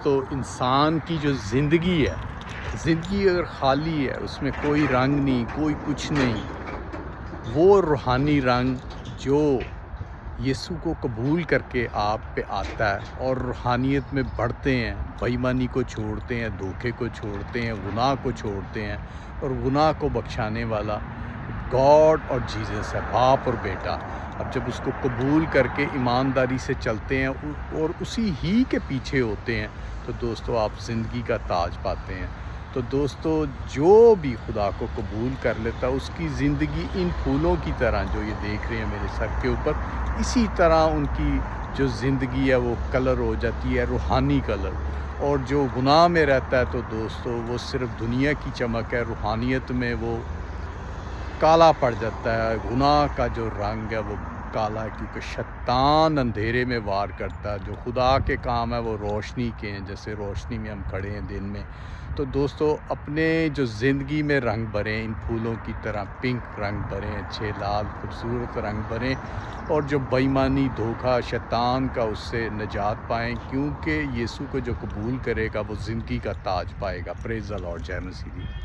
دوستو انسان کی جو زندگی ہے، زندگی اگر خالی ہے، اس میں کوئی رنگ نہیں، کوئی کچھ نہیں، وہ روحانی رنگ جو یسوع کو قبول کر کے آپ پہ آتا ہے اور روحانیت میں بڑھتے ہیں، بے ایمانی کو چھوڑتے ہیں، دھوکے کو چھوڑتے ہیں، گناہ کو چھوڑتے ہیں، اور گناہ کو بخشانے والا گاڈ اور جیزس ہے، باپ اور بیٹا۔ اب جب اس کو قبول کر کے ایمانداری سے چلتے ہیں اور اسی ہی کے پیچھے ہوتے ہیں تو دوستو آپ زندگی کا تاج پاتے ہیں۔ تو دوستو جو بھی خدا کو قبول کر لیتا اس کی زندگی ان پھولوں کی طرح جو یہ دیکھ رہے ہیں میرے سر کے اوپر، اسی طرح ان کی جو زندگی ہے وہ کلر ہو جاتی ہے، روحانی کلر۔ اور جو گناہ میں رہتا ہے تو دوستو وہ صرف دنیا کی چمک ہے، روحانیت میں وہ کالا پڑ جاتا ہے۔ گناہ کا جو رنگ ہے وہ کالا ہے، کیونکہ شیطان اندھیرے میں وار کرتا ہے، جو خدا کے کام ہے وہ روشنی کے ہیں، جیسے روشنی میں ہم کھڑے ہیں دن میں۔ تو دوستو اپنے جو زندگی میں رنگ بھریں، ان پھولوں کی طرح پنک رنگ بھریں، اچھے لال خوبصورت رنگ بھریں، اور جو بے ایمانی دھوکہ شیطان کا اس سے نجات پائیں، کیونکہ یسوع کو جو قبول کرے گا وہ زندگی کا تاج پائے گا۔ پریز دی لارڈ، جے مسیح۔